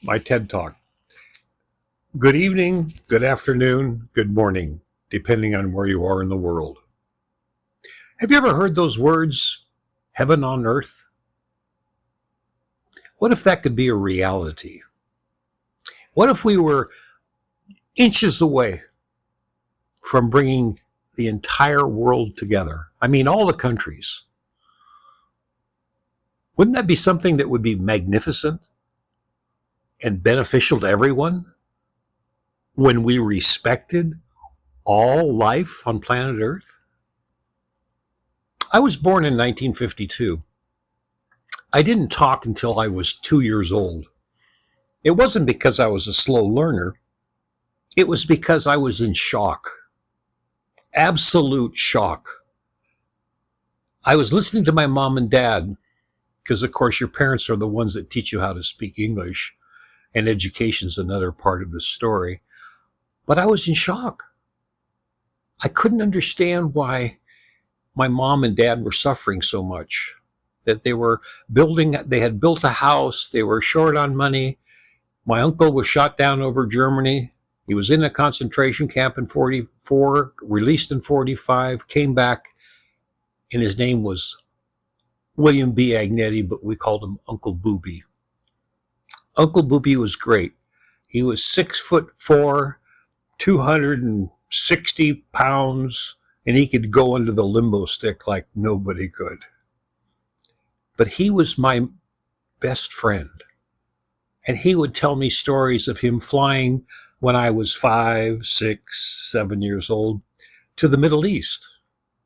my TED Talk. Good evening, good afternoon, good morning, depending on where you are in the world. Have you ever heard those words, heaven on earth? What if that could be a reality? What if we were inches away from bringing the entire world together? I mean, all the countries. Wouldn't that be something that would be magnificent and beneficial to everyone when we respected all life on planet Earth? I was born in 1952. I didn't talk until I was 2 years old. It wasn't because I was a slow learner. It was because I was in shock. Absolute shock. I was listening to my mom and dad, because of course your parents are the ones that teach you how to speak English, and education's another part of the story. But I was in shock. I couldn't understand why my mom and dad were suffering so much. That they had built a house, they were short on money. My uncle was shot down over Germany. He was in a concentration camp in 44, released in 45, came back, and his name was William B. Agnetti, but we called him Uncle Booby. Uncle Booby was great. He was 6'4", 260 pounds, and he could go under the limbo stick like nobody could. But he was my best friend. And he would tell me stories of him flying when I was 5, 6, 7 years old to the Middle East.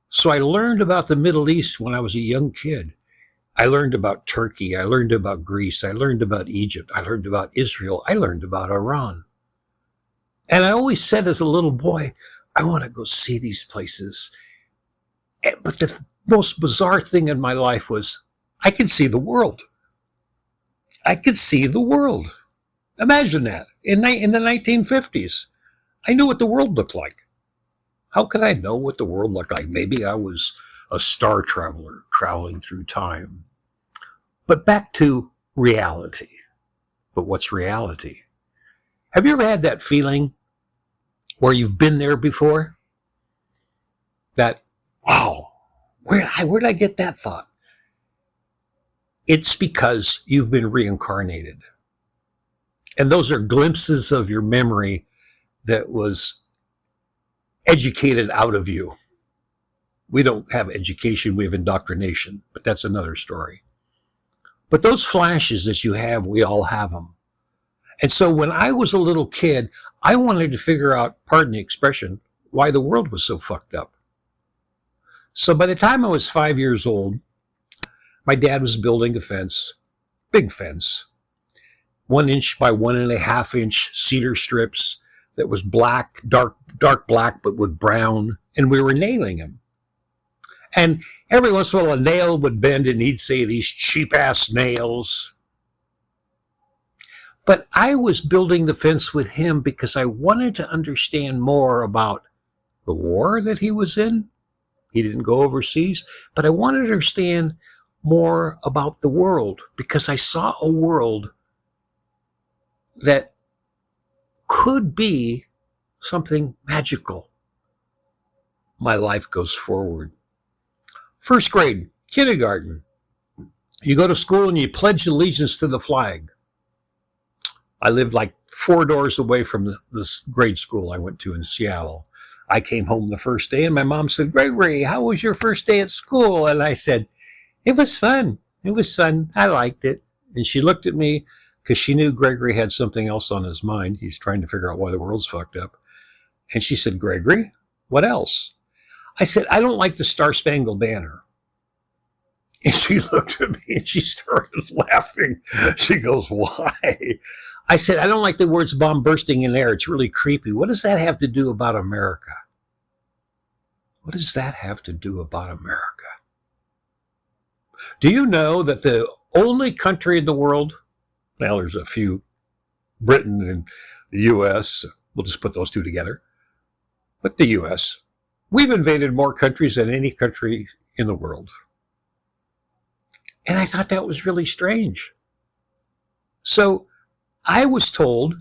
So I learned about the Middle East when I was a young kid. I learned about Turkey. I learned about Greece. I learned about Egypt. I learned about Israel. I learned about Iran. And I always said as a little boy, I want to go see these places. But the most bizarre thing in my life was I could see the world. I could see the world. Imagine that. In the 1950s, I knew what the world looked like. How could I know what the world looked like? Maybe I was a star traveler traveling through time. But back to reality. But what's reality? Have you ever had that feeling where you've been there before? That, wow, where did I get that thought? It's because you've been reincarnated. And those are glimpses of your memory that was educated out of you. We don't have education, we have indoctrination, but that's another story. But those flashes that you have, we all have them. And so when I was a little kid, I wanted to figure out, pardon the expression, why the world was so fucked up. So by the time I was 5 years old, my dad was building a fence, big fence, 1 inch by 1.5 inch cedar strips that was black, dark black, but with brown, and we were nailing them. And every once in a while a nail would bend and he'd say, these cheap ass nails. But I was building the fence with him because I wanted to understand more about the war that he was in. He didn't go overseas, but I wanted to understand more about the world because I saw a world that could be something magical. My life goes forward. First grade, kindergarten. You go to school and you pledge allegiance to the flag. I lived like 4 doors away from this grade school I went to in Seattle. I came home the first day and my mom said, Gregory, how was your first day at school? And I said, it was fun. It was fun. I liked it. And she looked at me because she knew Gregory had something else on his mind. He's trying to figure out why the world's fucked up. And she said, Gregory, what else? I said, I don't like the Star-Spangled Banner. And she looked at me and she started laughing. She goes, why? I said, I don't like the words bomb bursting in air. It's really creepy. What does that have to do about America? What does that have to do about America? Do you know that the only country in the world, well, there's a few, Britain and the U.S., we'll just put those two together, but the U.S., we've invaded more countries than any country in the world. And I thought that was really strange. So I was told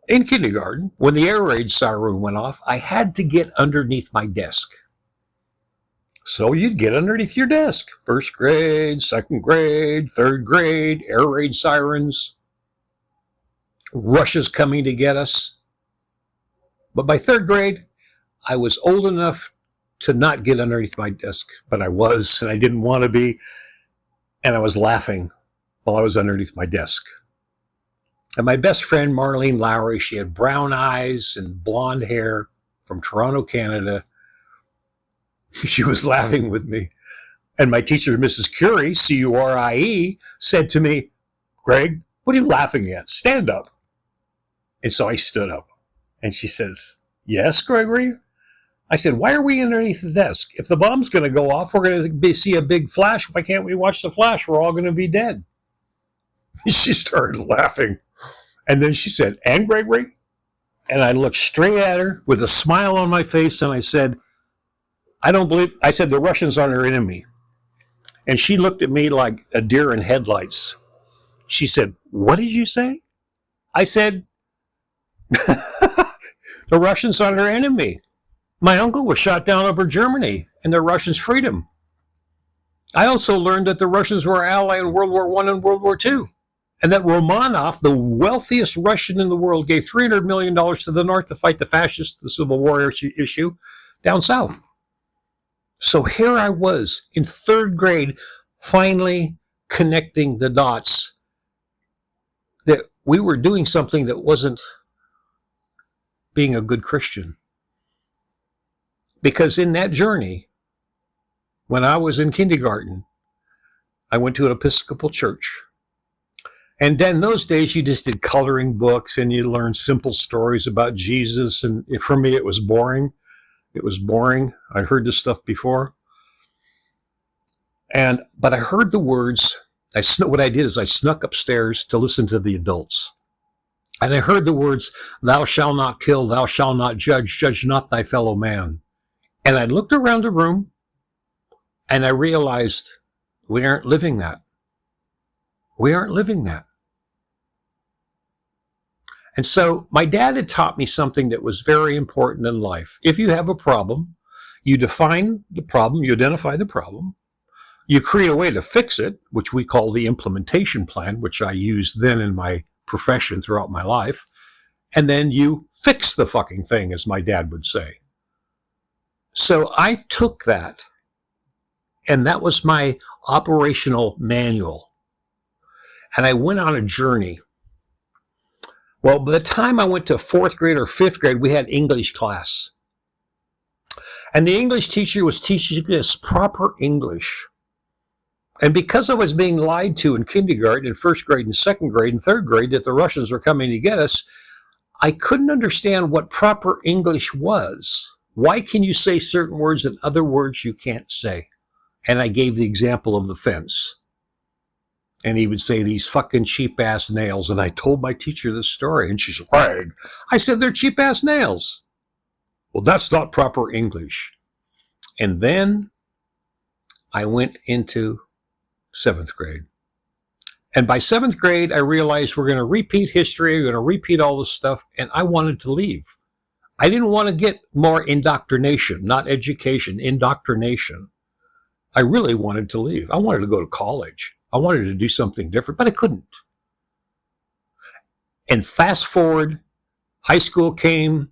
in kindergarten, when the air raid siren went off, I had to get underneath my desk. So you'd get underneath your desk. First grade, second grade, third grade, air raid sirens, Russia's coming to get us. But by third grade, I was old enough to not get underneath my desk, but I was, and I didn't want to be, and I was laughing while I was underneath my desk. And my best friend, Marlene Lowry, she had brown eyes and blonde hair from Toronto, Canada. She was laughing with me. And my teacher, Mrs. Curie, Curie, said to me, "Greg, what are you laughing at? Stand up." And so I stood up. And she says, "Yes, Gregory?" I said, "Why are we underneath the desk? If the bomb's going to go off, we're going to see a big flash. Why can't we watch the flash? We're all going to be dead." She started laughing. And then she said, "And Gregory?" And I looked straight at her with a smile on my face, and I said, I said, "The Russians are our enemy." And she looked at me like a deer in headlights. She said, "What did you say?" I said, "The Russians are our enemy. My uncle was shot down over Germany and the Russians' freedom. I also learned that the Russians were our ally in World War I and World War II. And that Romanov, the wealthiest Russian in the world, gave $300 million to the North to fight the fascists, the Civil War issue down south." So here I was in third grade, finally connecting the dots that we were doing something that wasn't being a good Christian. Because in that journey, when I was in kindergarten, I went to an Episcopal church. And then those days you just did coloring books and you learned simple stories about Jesus. And for me, it was boring. It was boring. I'd heard this stuff before. But I heard the words. What I did is I snuck upstairs to listen to the adults. And I heard the words, "Thou shalt not kill, thou shalt not judge, judge not thy fellow man." And I looked around the room and I realized we aren't living that. We aren't living that. And so my dad had taught me something that was very important in life. If you have a problem, you define the problem, you identify the problem, you create a way to fix it, which we call the implementation plan, which I used then in my profession throughout my life, and then you fix the fucking thing, as my dad would say. So I took that, and that was my operational manual. And I went on a journey. Well, by the time I went to fourth grade or fifth grade, we had English class. And the English teacher was teaching us proper English. And because I was being lied to in kindergarten, in first grade and second grade and third grade that the Russians were coming to get us, I couldn't understand what proper English was. Why can you say certain words and other words you can't say? And I gave the example of the fence. And he would say, "These fucking cheap-ass nails." And I told my teacher this story, and she's like, I said, "They're cheap-ass nails." "Well, that's not proper English." And then I went into seventh grade. And by seventh grade, I realized we're going to repeat history, we're going to repeat all this stuff, and I wanted to leave. I didn't want to get more indoctrination, not education, indoctrination. I really wanted to leave. I wanted to go to college. I wanted to do something different, but I couldn't. And fast forward, high school came,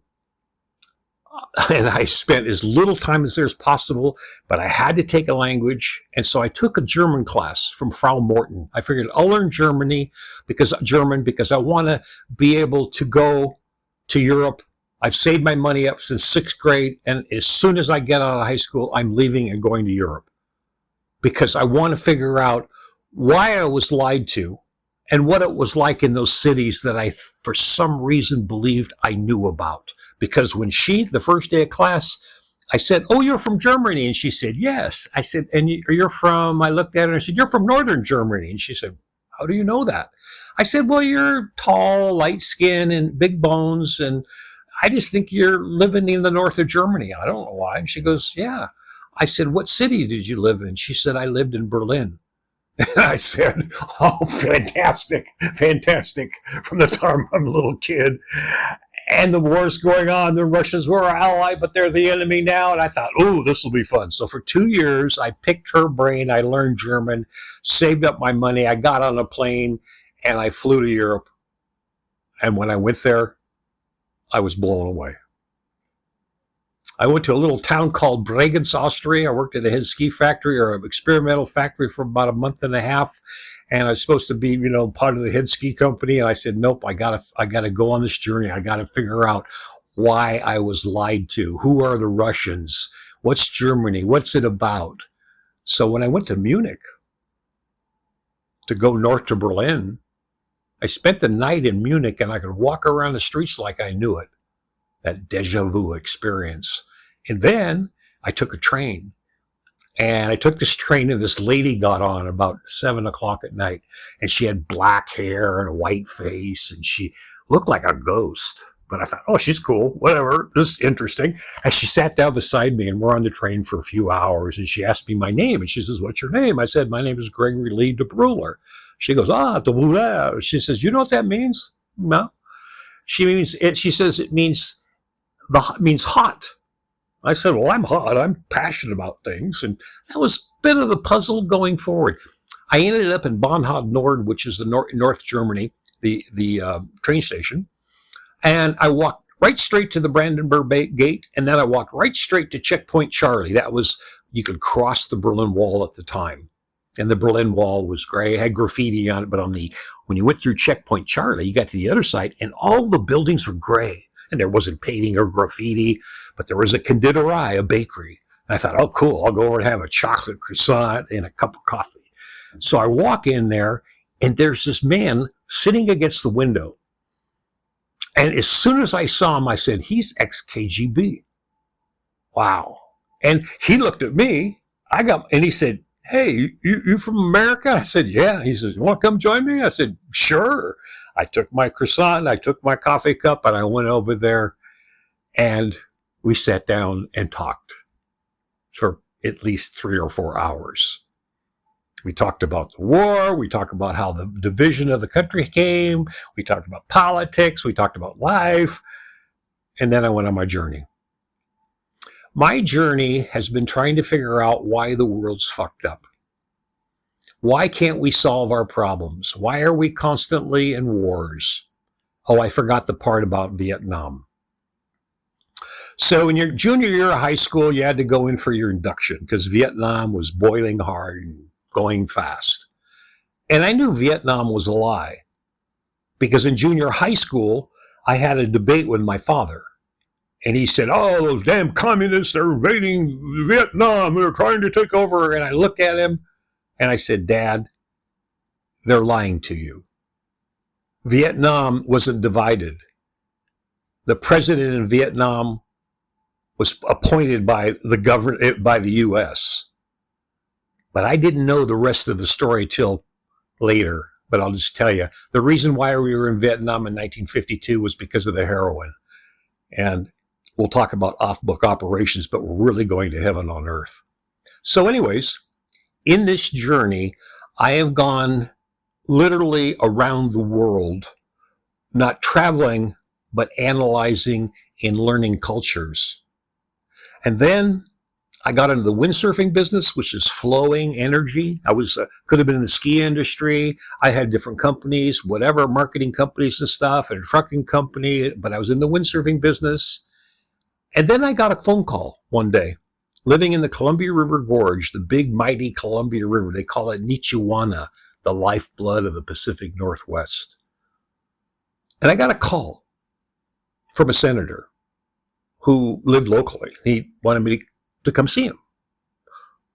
and I spent as little time as there as possible, but I had to take a language. And so I took a German class from Frau Morton. I figured I'll learn because I want to be able to go to Europe. I've saved my money up since sixth grade, and as soon as I get out of high school, I'm leaving and going to Europe because I want to figure out why I was lied to and what it was like in those cities that I, for some reason, believed I knew about. Because when the first day of class, I said, "Oh, you're from Germany?" And she said, "Yes." I said, "And you're from," I looked at her and I said, "You're from Northern Germany." And she said, "How do you know that?" I said, "Well, you're tall, light skin, and big bones, and I just think you're living in the north of Germany. I don't know why." And she goes, "Yeah." I said, "What city did you live in?" She said, "I lived in Berlin." And I said, oh, fantastic, fantastic, from the time I'm a little kid. And the war's going on. The Russians were our ally, but they're the enemy now. And I thought, oh, this will be fun. So for 2 years, I picked her brain. I learned German, saved up my money. I got on a plane and I flew to Europe. And when I went there, I was blown away. I went to a little town called Bregenz, Austria. I worked at a head ski factory or an experimental factory for about a month and a half. And I was supposed to be, part of the head ski company. And I said, nope, I gotta go on this journey. I gotta figure out why I was lied to. Who are the Russians? What's Germany? What's it about? So when I went to Munich to go north to Berlin, I spent the night in Munich and I could walk around the streets like I knew it. That deja vu experience. And then I took a train. And I took this train and this lady got on about 7 o'clock at night. And she had black hair and a white face. And she looked like a ghost. But I thought, oh, she's cool. Whatever. Just interesting. And she sat down beside me and we're on the train for a few hours. And she asked me my name. And she says, what's your name? I said, my name is Gregory Lee de Bruller. She goes, de Bruller. She says, you know what that means? No. She says it means hot. I said, well, I'm hot. I'm passionate about things. And that was a bit of the puzzle going forward. I ended up in Bahnhof Nord, which is the North Germany, the train station. And I walked right straight to the Brandenburg Gate. And then I walked right straight to Checkpoint Charlie. That was, you could cross the Berlin Wall at the time. And the Berlin Wall was gray, it had graffiti on it. But when you went through Checkpoint Charlie, you got to the other side and all the buildings were gray. And there wasn't painting or graffiti, but there was a konditorei, a bakery. And I thought, oh, cool, I'll go over and have a chocolate croissant and a cup of coffee. So I walk in there, and there's this man sitting against the window. And as soon as I saw him, I said, he's ex-KGB. Wow. And he looked at me, and he said, hey, you from America? I said, yeah. He says, you want to come join me? I said, sure. I took my croissant, I took my coffee cup, and I went over there, and we sat down and talked for at least 3 or 4 hours. We talked about the war, we talked about how the division of the country came, we talked about politics, we talked about life, and then I went on my journey. My journey has been trying to figure out why the world's fucked up. Why can't we solve our problems? Why are we constantly in wars? Oh, I forgot the part about Vietnam. So in your junior year of high school, you had to go in for your induction because Vietnam was boiling hard and going fast. And I knew Vietnam was a lie because in junior high school, I had a debate with my father. And he said, oh, those damn communists, they're invading Vietnam. They're trying to take over. And I looked at him. And I said, Dad, they're lying to you. Vietnam wasn't divided. The president in Vietnam was appointed by the government, by the U.S. But I didn't know the rest of the story till later. But I'll just tell you, the reason why we were in Vietnam in 1952 was because of the heroin. And we'll talk about off-book operations, but we're really going to heaven on earth. So anyways, in this journey, I have gone literally around the world, not traveling, but analyzing and learning cultures. And then I got into the windsurfing business, which is flowing energy. I could have been in the ski industry. I had different companies, whatever, marketing companies and stuff, and a trucking company, but I was in the windsurfing business. And then I got a phone call one day. Living in the Columbia River Gorge, the big, mighty Columbia River. They call it Nichiwana, the lifeblood of the Pacific Northwest. And I got a call from a senator who lived locally. He wanted me to come see him.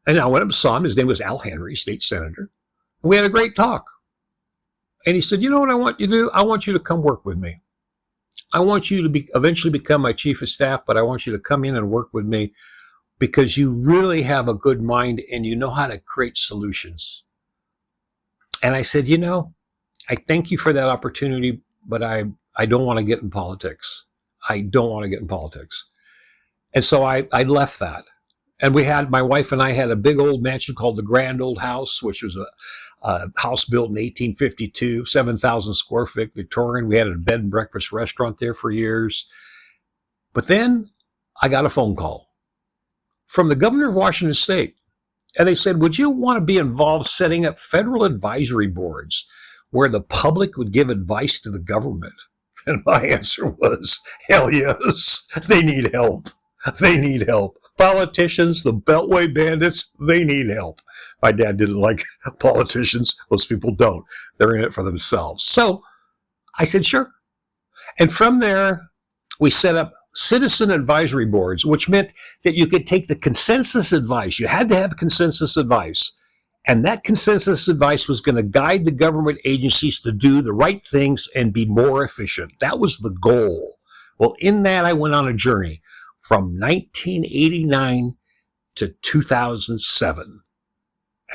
And I went up and saw him. His name was Al Henry, state senator. And we had a great talk. And he said, you know what I want you to do? I want you to come work with me. I want you to eventually become my chief of staff, but I want you to come in and work with me because you really have a good mind and you know how to create solutions. And I said, I thank you for that opportunity, but I don't want to get in politics. I don't want to get in politics. And so I left that. And my wife and I had a big old mansion called the Grand Old House, which was a house built in 1852, 7,000 square feet Victorian. We had a bed and breakfast restaurant there for years. But then I got a phone call from the governor of Washington State. And they said, would you want to be involved setting up federal advisory boards where the public would give advice to the government? And my answer was, hell yes. They need help. They need help. Politicians, the Beltway bandits, they need help. My dad didn't like politicians. Most people don't. They're in it for themselves. So I said, sure. And from there, we set up citizen advisory boards, which meant that you could take the consensus advice. You had to have consensus advice. And that consensus advice was going to guide the government agencies to do the right things and be more efficient. That was the goal. Well, in that, I went on a journey from 1989 to 2007.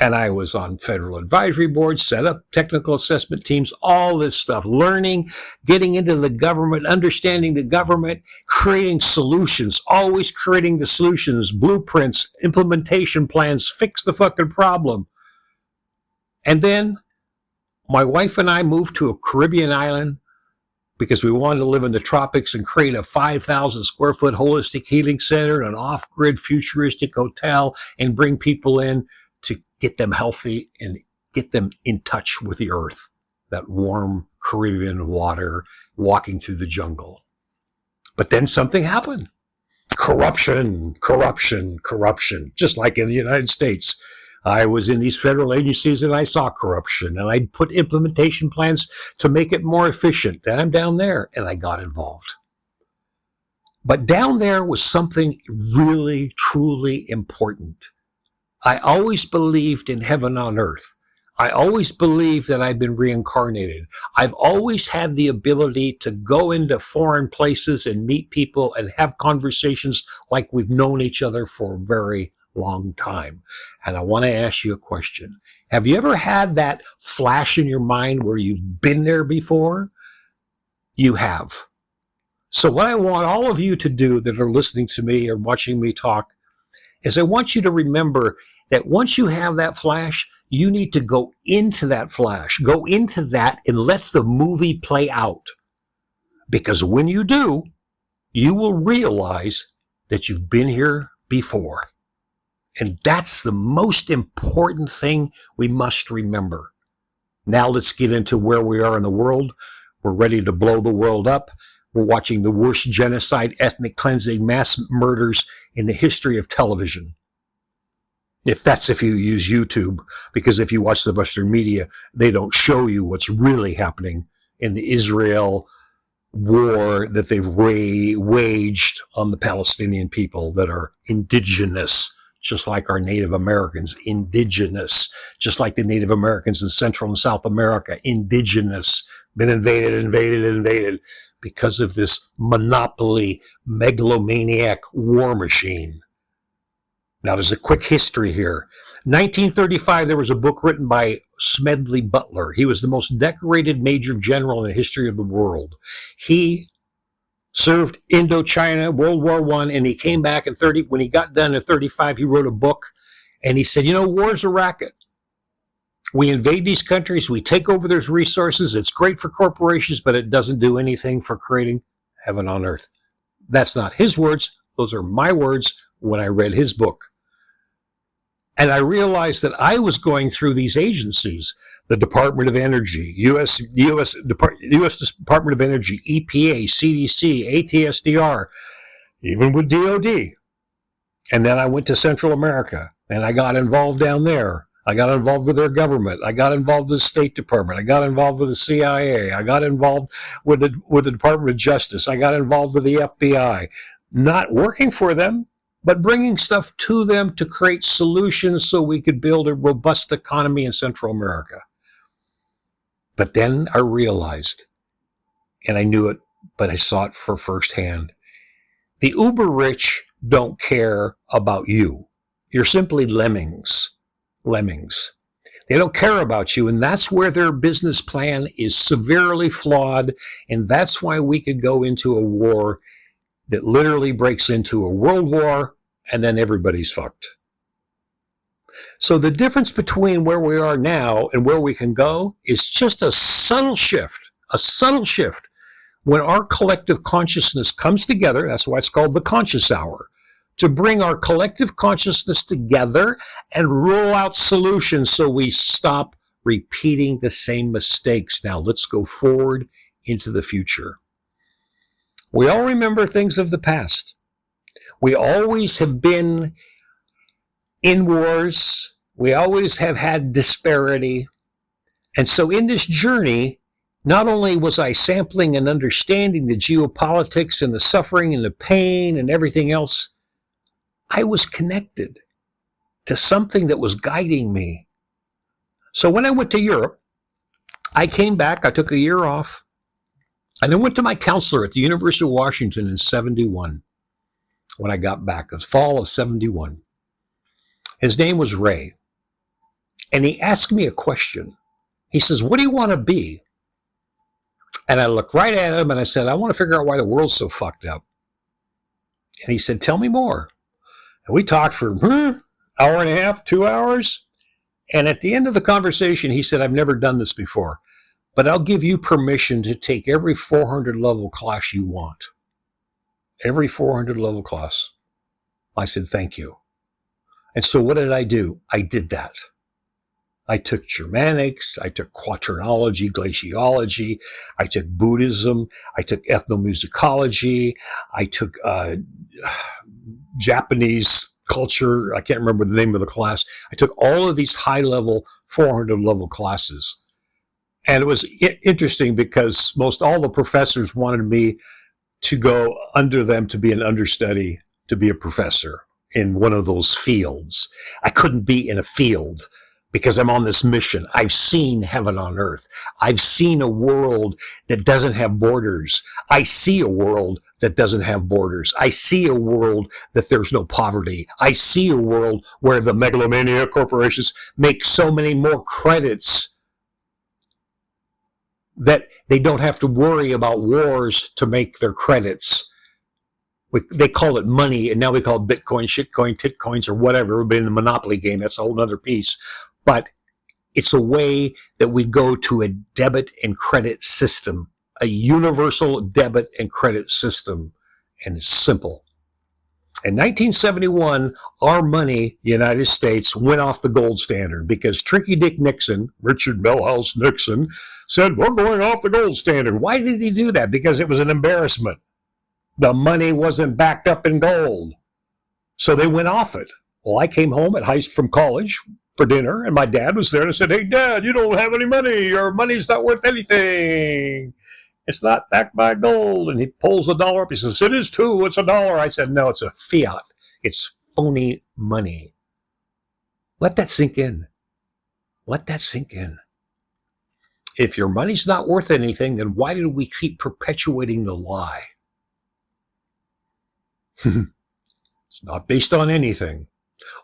And I was on federal advisory boards, set up technical assessment teams, all this stuff, learning, getting into the government, understanding the government, creating solutions, always creating the solutions, blueprints, implementation plans, fix the fucking problem. And then my wife and I moved to a Caribbean island because we wanted to live in the tropics and create a 5,000 square foot holistic healing center, an off-grid futuristic hotel, and bring people in to get them healthy and get them in touch with the earth, that warm Caribbean water, walking through the jungle. But then something happened. Corruption, corruption, corruption, just like in the United States. I was in these federal agencies and I saw corruption, and I put implementation plans to make it more efficient. Then I'm down there and I got involved. But down there was something really, truly important. I always believed in heaven on earth. I always believed that I'd been reincarnated. I've always had the ability to go into foreign places and meet people and have conversations like we've known each other for a very long time. And I want to ask you a question. Have you ever had that flash in your mind where you've been there before? You have. So what I want all of you to do that are listening to me or watching me talk is I want you to remember that once you have that flash, you need to go into that flash, go into that and let the movie play out. Because when you do, you will realize that you've been here before. And that's the most important thing we must remember. Now let's get into where we are in the world. We're ready to blow the world up. We're watching the worst genocide, ethnic cleansing, mass murders in the history of television. If you use YouTube, because if you watch the Western media, they don't show you what's really happening in the Israel war that they've waged on the Palestinian people that are indigenous, just like our Native Americans, indigenous, just like the Native Americans in Central and South America, indigenous, been invaded because of this monopoly, megalomaniac war machine. Now, there's a quick history here. 1935, there was a book written by Smedley Butler. He was the most decorated major general in the history of the world. He served Indochina, World War I, and he came back in when he got done in 35, he wrote a book, and he said, war's a racket. We invade these countries, we take over their resources, it's great for corporations, but it doesn't do anything for creating heaven on earth. That's not his words, those are my words when I read his book. And I realized that I was going through these agencies, the Department of Energy, U.S. Department of Energy, EPA, CDC, ATSDR, even with DOD. And then I went to Central America, and I got involved down there. I got involved with their government. I got involved with the State Department. I got involved with the CIA. I got involved with the Department of Justice. I got involved with the FBI. Not working for them, but bringing stuff to them to create solutions so we could build a robust economy in Central America. But then I realized, and I knew it, but I saw it for firsthand, the uber rich don't care about you. You're simply lemmings. They don't care about you, and that's where their business plan is severely flawed, and that's why we could go into a war that literally breaks into a world war and then everybody's fucked. So the difference between where we are now and where we can go is just a subtle shift, a subtle shift. When our collective consciousness comes together, that's why it's called the conscious hour, to bring our collective consciousness together and roll out solutions so we stop repeating the same mistakes. Now let's go forward into the future. We all remember things of the past. We always have been in wars. We always have had disparity. And so in this journey, not only was I sampling and understanding the geopolitics and the suffering and the pain and everything else, I was connected to something that was guiding me. So when I went to Europe, I came back, I took a year off, and I went to my counselor at the University of Washington in 71 when I got back. It was fall of 71. His name was Ray. And he asked me a question. He says, "What do you want to be?" And I looked right at him and I said, "I want to figure out why the world's so fucked up." And he said, "Tell me more." And we talked for hour and a half, 2 hours. And at the end of the conversation, he said, "I've never done this before, but I'll give you permission to take every 400 level class you want." Every 400 level class. I said, "Thank you." And so what did I do? I did that. I took Germanics, I took quaternology, glaciology, I took Buddhism, I took ethnomusicology, I took Japanese culture, I can't remember the name of the class. I took all of these high-level, 400-level classes. And it was interesting because most all the professors wanted me to go under them to be an understudy, to be a professor in one of those fields. I couldn't be in a field because I'm on this mission. I've seen heaven on earth. I've seen a world that doesn't have borders. I see a world that doesn't have borders. I see a world that there's no poverty. I see a world where the megalomaniac corporations make so many more credits that they don't have to worry about wars to make their credits. They call it money, and now we call it Bitcoin, shitcoin, titcoins, or whatever. We've been in the monopoly game. That's a whole other piece. But it's a way that we go to a debit and credit system, a universal debit and credit system, and it's simple. In 1971, our money, United States, went off the gold standard because Tricky Dick Nixon, Richard Milhouse Nixon, said, "We're going off the gold standard." Why did he do that? Because it was an embarrassment. The money wasn't backed up in gold. So they went off it. Well, I came home from college for dinner, and my dad was there, and I said, "Hey, Dad, you don't have any money. Your money's not worth anything. It's not backed by gold." And he pulls the dollar up. He says, "It is too. It's $1." I said, "No, it's a fiat. It's phony money." Let that sink in. Let that sink in. If your money's not worth anything, then why do we keep perpetuating the lie? It's not based on anything.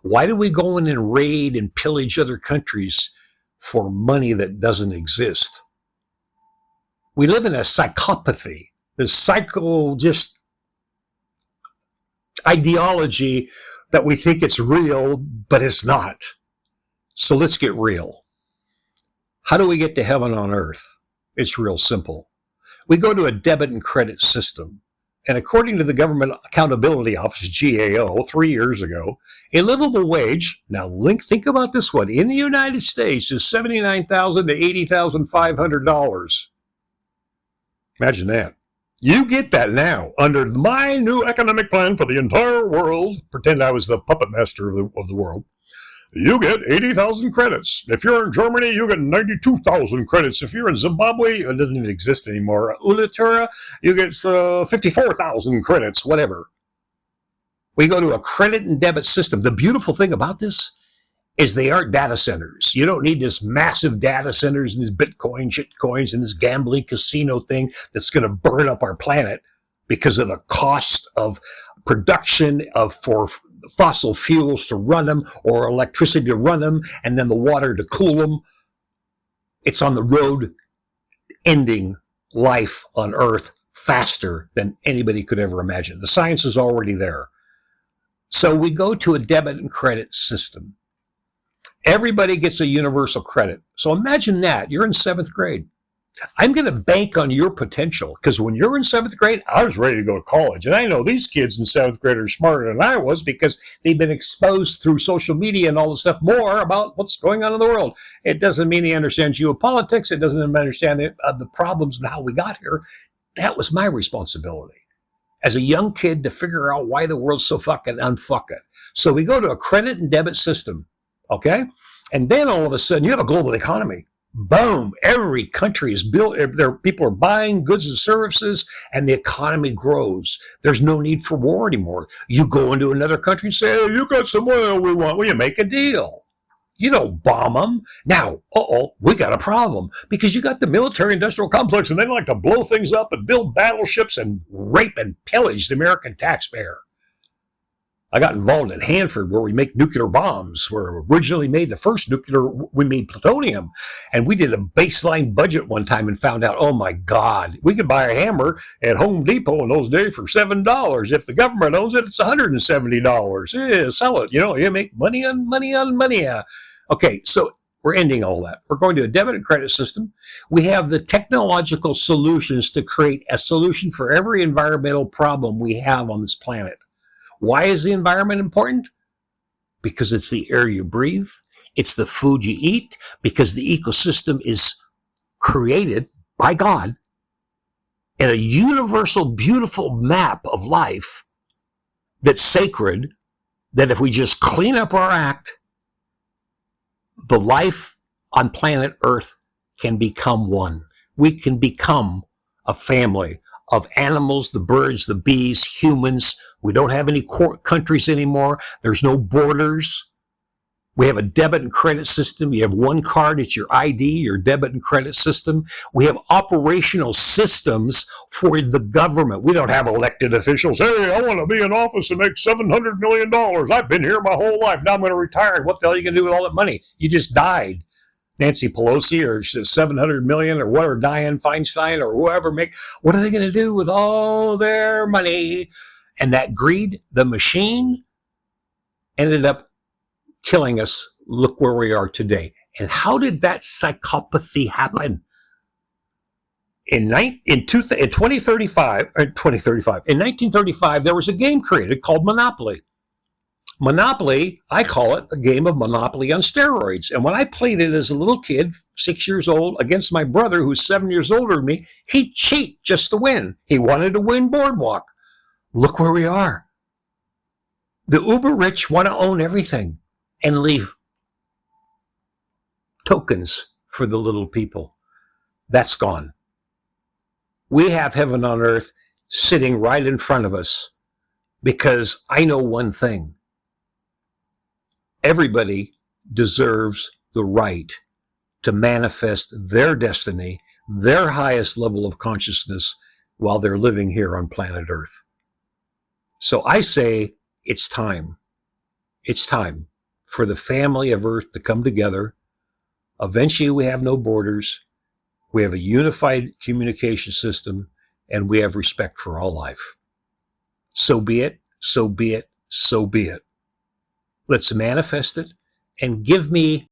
Why do we go in and raid and pillage other countries for money that doesn't exist? We live in a psychopathy, this just ideology that we think it's real, but it's not. So let's get real. How do we get to heaven on earth? It's real simple. We go to a debit and credit system. And according to the Government Accountability Office, GAO, 3 years ago, a livable wage, now think about this one, in the United States is $79,000 to $80,500. Imagine that. You get that now under my new economic plan for the entire world. Pretend I was the puppet master of the world. You get 80,000 credits. If you're in Germany, you get 92,000 credits. If you're in Zimbabwe, it doesn't even exist anymore, Ulatura, you get 54,000 credits, whatever. We go to a credit and debit system. The beautiful thing about this is they aren't data centers. You don't need this massive data centers and this Bitcoin, shitcoins, and this gambling casino thing that's going to burn up our planet because of the cost of production for fossil fuels to run them or electricity to run them and then the water to cool them. It's on the road ending life on Earth faster than anybody could ever imagine. The science is already there. So we go to a debit and credit system. Everybody gets a universal credit. So imagine that. You're in seventh grade. I'm going to bank on your potential because when you're in seventh grade, I was ready to go to college. And I know these kids in seventh grade are smarter than I was because they've been exposed through social media and all this stuff more about what's going on in the world. It doesn't mean they understand geopolitics. It doesn't understand the problems and how we got here. That was my responsibility as a young kid to figure out why the world's so fucking unfucking. So we go to a credit and debit system, okay? And then all of a sudden you have a global economy. Boom, every country is built, people are buying goods and services, and the economy grows. There's no need for war anymore. You go into another country and say, hey, you got some oil we want. Will you make a deal? You don't bomb them. Now, we got a problem because you got the military-industrial complex, and they like to blow things up and build battleships and rape and pillage the American taxpayer. I got involved at Hanford where we make nuclear bombs, where we originally made the first we made plutonium. And we did a baseline budget one time and found out, oh my God, we could buy a hammer at Home Depot in those days for $7. If the government owns it, it's $170. Yeah, sell it. You make money on money on money. Okay, so we're ending all that. We're going to a debit and credit system. We have the technological solutions to create a solution for every environmental problem we have on this planet. Why is the environment important? Because it's the air you breathe. It's the food you eat. Because the ecosystem is created by God in a universal, beautiful map of life that's sacred, that if we just clean up our act, the life on planet Earth can become one. We can become a family of animals, the birds, the bees, humans. We don't have any countries anymore. There's no borders. We have a debit and credit system. You have one card. It's your ID, your debit and credit system. We have operational systems for the government. We don't have elected officials. Hey, I want to be in office and make $700 million. I've been here my whole life. Now I'm going to retire. What the hell are you going to do with all that money? You just died. Nancy Pelosi or 700 million or whatever, Dianne Feinstein or whoever what are they going to do with all their money? And that greed, the machine, ended up killing us. Look where we are today. And how did that psychopathy happen? In 1935, there was a game created called Monopoly. Monopoly, I call it a game of Monopoly on steroids. And when I played it as a little kid, 6 years old, against my brother, who's 7 years older than me, he'd cheat just to win. He wanted to win Boardwalk. Look where we are. The uber rich want to own everything and leave tokens for the little people. That's gone. We have heaven on earth sitting right in front of us because I know one thing. Everybody deserves the right to manifest their destiny, their highest level of consciousness while they're living here on planet Earth. So I say it's time. It's time for the family of Earth to come together. Eventually we have no borders. We have a unified communication system, and we have respect for all life. So be it, so be it, so be it. Let's manifest it and give me